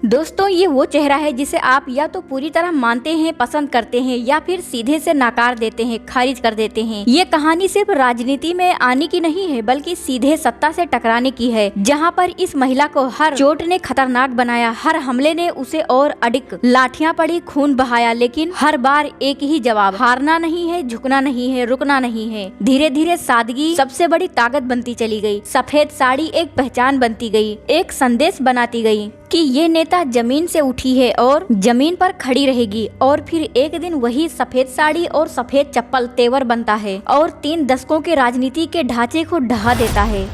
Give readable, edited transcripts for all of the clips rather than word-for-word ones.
दोस्तों, ये वो चेहरा है जिसे आप या तो पूरी तरह मानते हैं, पसंद करते हैं, या फिर सीधे से नकार देते हैं, खारिज कर देते हैं। ये कहानी सिर्फ राजनीति में आने की नहीं है, बल्कि सीधे सत्ता से टकराने की है, जहां पर इस महिला को हर चोट ने खतरनाक बनाया, हर हमले ने उसे और अडिग लाठियां पड़ी, खून बहाया, लेकिन हर बार एक ही जवाब, हारना नहीं है, झुकना नहीं है, रुकना नहीं है। धीरे धीरे सादगी सबसे बड़ी ताकत बनती चली गई। सफेद साड़ी एक पहचान बनती गई, एक संदेश बनाती गई कि ये नेता जमीन से उठी है और जमीन पर खड़ी रहेगी। और फिर एक दिन वही सफेद साड़ी और सफेद चप्पल तेवर बनता है और 3 दशकों के राजनीति के ढांचे को ढहा देता है।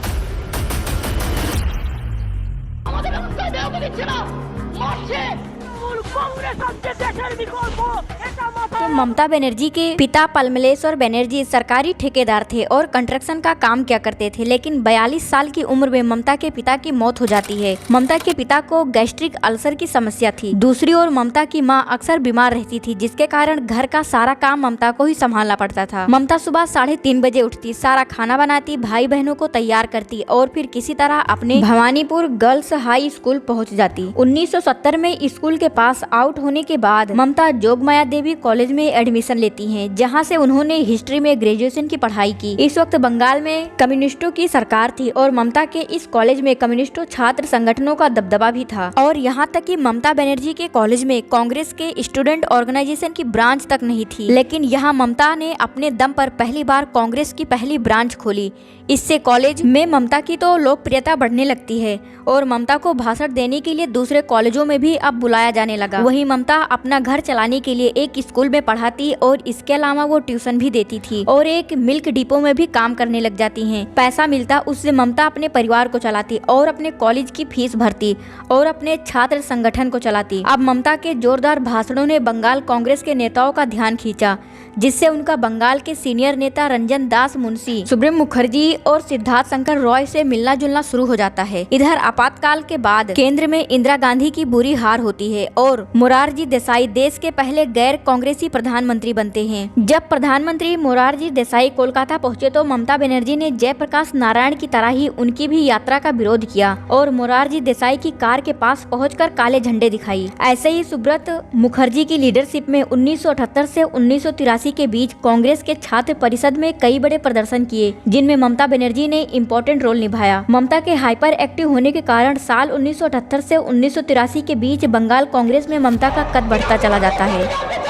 तो ममता बनर्जी के पिता पलमलेश्वर बनर्जी सरकारी ठेकेदार थे और कंस्ट्रक्शन का काम किया करते थे, लेकिन 42 साल की उम्र में ममता के पिता की मौत हो जाती है। ममता के पिता को गैस्ट्रिक अल्सर की समस्या थी। दूसरी ओर ममता की मां अक्सर बीमार रहती थी, जिसके कारण घर का सारा काम ममता को ही संभालना पड़ता था। ममता सुबह 3:30 बजे उठती, सारा खाना बनाती, भाई बहनों को तैयार करती और फिर किसी तरह अपने भवानीपुर गर्ल्स हाई स्कूल पहुँच जाती। 1970 में स्कूल के पास आउट होने के बाद ममता जोगमाया देवी कॉलेज में एडमिशन लेती हैं, जहां से उन्होंने हिस्ट्री में ग्रेजुएशन की पढ़ाई की। इस वक्त बंगाल में कम्युनिस्टों की सरकार थी और ममता के इस कॉलेज में कम्युनिस्टों छात्र संगठनों का दबदबा भी था। और यहाँ तक कि ममता बनर्जी के कॉलेज में कांग्रेस के स्टूडेंट ऑर्गेनाइजेशन की ब्रांच तक नहीं थी, लेकिन यहाँ ममता ने अपने दम पर पहली बार कांग्रेस की पहली ब्रांच खोली। इससे कॉलेज में ममता की तो लोकप्रियता बढ़ने लगती है और ममता को भाषण देने के लिए दूसरे कॉलेजों में भी अब बुलाया जाने लगा। वहीं ममता अपना घर चलाने के लिए एक स्कूल में पढ़ाती और इसके अलावा वो ट्यूशन भी देती थी और एक मिल्क डिपो में भी काम करने लग जाती हैं। पैसा मिलता उससे ममता अपने परिवार को चलाती और अपने कॉलेज की फीस भरती और अपने छात्र संगठन को चलाती। अब ममता के जोरदार भाषणों ने बंगाल कांग्रेस के नेताओं का ध्यान खींचा, जिससे उनका बंगाल के सीनियर नेता रंजन दास मुंशी, सुब्रम मुखर्जी और सिद्धार्थ शंकर रॉय से मिलना जुलना शुरू हो जाता है। इधर आपातकाल के बाद केंद्र में इंदिरा गांधी की बुरी हार होती है और मोरारजी देसाई देश के पहले गैर कांग्रेसी प्रधानमंत्री बनते हैं। जब प्रधानमंत्री मोरारजी देसाई कोलकाता पहुंचे तो ममता बनर्जी ने जयप्रकाश नारायण की तरह ही उनकी भी यात्रा का विरोध किया और मोरारजी देसाई की कार के पास पहुंचकर काले झंडे दिखाई। ऐसे ही सुब्रत मुखर्जी की लीडरशिप में 1978 से 1983 के बीच कांग्रेस के छात्र परिषद में कई बड़े प्रदर्शन किए, जिनमें ममता बनर्जी ने इम्पोर्टेंट रोल निभाया। ममता के हाइपर एक्टिव होने के कारण साल 1978 से 1983 के बीच बंगाल कांग्रेस में ममता का कद बढ़ता चला जाता है।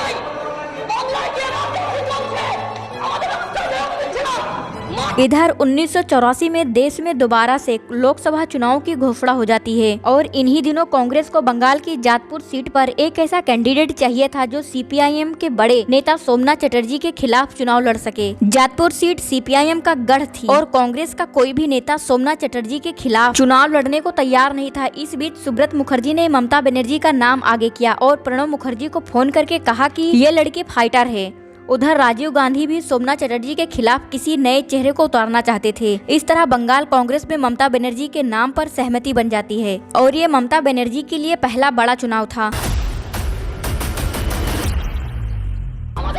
इधर 1984 में देश में दोबारा से लोकसभा चुनाव की घोषणा हो जाती है और इन्हीं दिनों कांग्रेस को बंगाल की जातपुर सीट पर एक ऐसा कैंडिडेट चाहिए था जो सीपीआईएम के बड़े नेता सोमनाथ चटर्जी के खिलाफ चुनाव लड़ सके। जातपुर सीट सीपीआईएम का गढ़ थी और कांग्रेस का कोई भी नेता सोमनाथ चटर्जी के खिलाफ चुनाव लड़ने को तैयार नहीं था। इस बीच सुब्रत मुखर्जी ने ममता बनर्जी का नाम आगे किया और प्रणब मुखर्जी को फोन करके कहा कि ये लड़की फाइटर है। उधर राजीव गांधी भी सोमनाथ चटर्जी के खिलाफ किसी नए चेहरे को उतारना चाहते थे। इस तरह बंगाल कांग्रेस में ममता बनर्जी के नाम पर सहमति बन जाती है और ये ममता बनर्जी के लिए पहला बड़ा चुनाव था।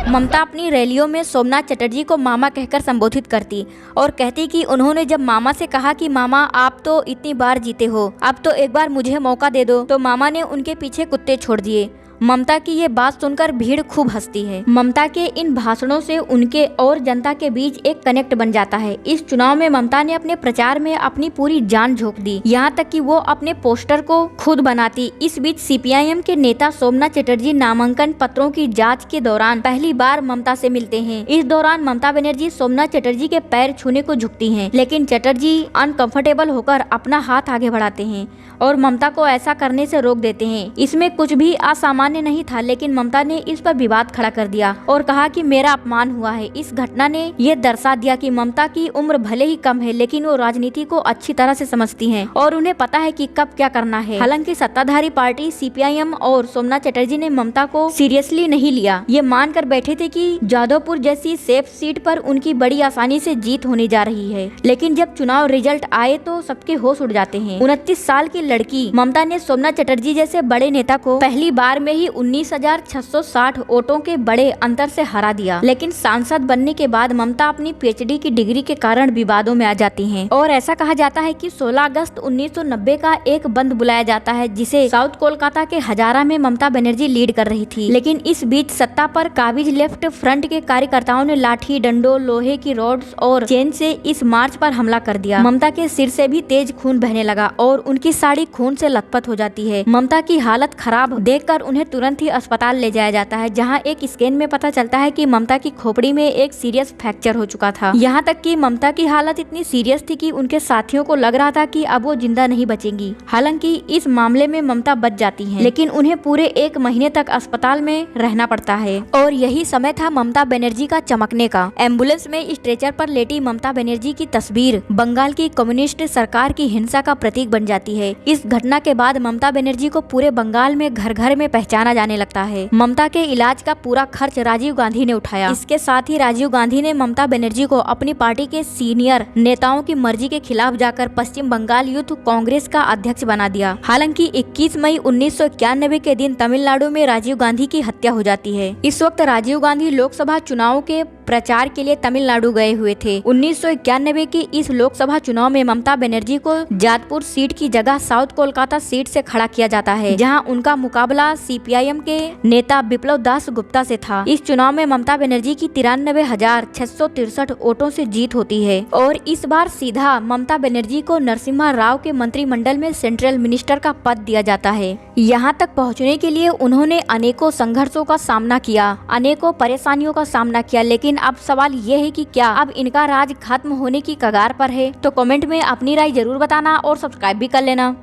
ममता अपनी रैलियों में सोमनाथ चटर्जी को मामा कहकर संबोधित करती और कहती कि उन्होंने जब मामा से कहा कि मामा आप तो इतनी बार जीते हो, अब तो एक बार मुझे मौका दे दो, तो मामा ने उनके पीछे कुत्ते छोड़ दिए। ममता की ये बात सुनकर भीड़ खूब हंसती है। ममता के इन भाषणों से उनके और जनता के बीच एक कनेक्ट बन जाता है। इस चुनाव में ममता ने अपने प्रचार में अपनी पूरी जान झोंक दी, यहाँ तक कि वो अपने पोस्टर को खुद बनाती। इस बीच सीपीआईएम के नेता सोमनाथ चटर्जी नामांकन पत्रों की जांच के दौरान पहली बार ममता से मिलते हैं। इस दौरान ममता बनर्जी सोमनाथ चटर्जी के पैर छूने को झुकती हैं, लेकिन चटर्जी अनकंफर्टेबल होकर अपना हाथ आगे बढ़ाते हैं और ममता को ऐसा करने से रोक देते हैं। इसमें कुछ भी असामान्य नहीं था, लेकिन ममता ने इस पर विवाद खड़ा कर दिया और कहा कि मेरा अपमान हुआ है। इस घटना ने ये दर्शा दिया कि ममता की उम्र भले ही कम है, लेकिन वो राजनीति को अच्छी तरह से समझती हैं और उन्हें पता है कि कब क्या करना है। हालांकि सत्ताधारी पार्टी सीपीआईएम और सोमनाथ चटर्जी ने ममता को सीरियसली नहीं लिया। ये मानकर बैठे थे कि जादवपुर जैसी सेफ सीट पर उनकी बड़ी आसानी से जीत होने जा रही है, लेकिन जब चुनाव रिजल्ट आए तो सबके होश उड़ जाते हैं। 29 साल की लड़की ममता ने सोमनाथ चटर्जी जैसे बड़े नेता को पहली बार में ही 19,660 वोटों के बड़े अंतर से हरा दिया। लेकिन सांसद बनने के बाद ममता अपनी पीएचडी की डिग्री के कारण विवादों में आ जाती हैं और ऐसा कहा जाता है कि 16 अगस्त 1990 का एक बंद बुलाया जाता है जिसे साउथ कोलकाता के हजारा में ममता बनर्जी लीड कर रही थी। लेकिन इस बीच सत्ता पर काबिज लेफ्ट फ्रंट के कार्यकर्ताओं ने लाठी डंडों, लोहे की रॉड्स और चेन से इस मार्च पर हमला कर दिया। ममता के सिर से भी तेज खून बहने लगा और उनकी साड़ी खून से लथपथ हो जाती है। ममता की हालत खराब देखकर उन्हें तुरंत ही अस्पताल ले जाया जाता है, जहां एक स्कैन में पता चलता है कि ममता की खोपड़ी में एक सीरियस फ्रैक्चर हो चुका था। यहाँ तक कि ममता की हालत इतनी सीरियस थी कि उनके साथियों को लग रहा था कि अब वो जिंदा नहीं बचेंगी। हालांकि इस मामले में ममता बच जाती हैं, लेकिन उन्हें पूरे 1 महीने तक अस्पताल में रहना पड़ता है और यही समय था ममता बनर्जी का चमकने का। एम्बुलेंस में स्ट्रेचर पर लेटी ममता बनर्जी की तस्वीर बंगाल की कम्युनिस्ट सरकार की हिंसा का प्रतीक बन जाती है। इस घटना के बाद ममता बनर्जी को पूरे बंगाल में घर घर में पहचाना जाने लगता है। ममता के इलाज का पूरा खर्च राजीव गांधी ने उठाया। इसके साथ ही राजीव गांधी ने ममता बनर्जी को अपनी पार्टी के सीनियर नेताओं की मर्जी के खिलाफ जाकर पश्चिम बंगाल यूथ कांग्रेस का अध्यक्ष बना दिया। हालांकि 21 मई 1991 के दिन तमिलनाडु में राजीव गांधी की हत्या हो जाती है। इस वक्त राजीव गांधी लोकसभा चुनाव के प्रचार के लिए तमिलनाडु गए हुए थे। 1991 की इस लोकसभा चुनाव में ममता बनर्जी को जादपुर सीट की जगह साउथ कोलकाता सीट से खड़ा किया जाता है, जहां उनका मुकाबला सीपीआईएम के नेता बिप्लब दास गुप्ता से था। इस चुनाव में ममता बनर्जी की 93,663 वोटों से जीत होती है और इस बार सीधा ममता बनर्जी को नरसिम्हा राव के मंत्रिमंडल में सेंट्रल मिनिस्टर का पद दिया जाता है। यहाँ तक पहुँचने के लिए उन्होंने अनेकों संघर्षों का सामना किया, अनेकों परेशानियों का सामना किया। लेकिन अब सवाल ये है कि क्या अब इनका राज खत्म होने की कगार पर है? तो कमेंट में अपनी राय जरूर बताना और सब्सक्राइब भी कर लेना।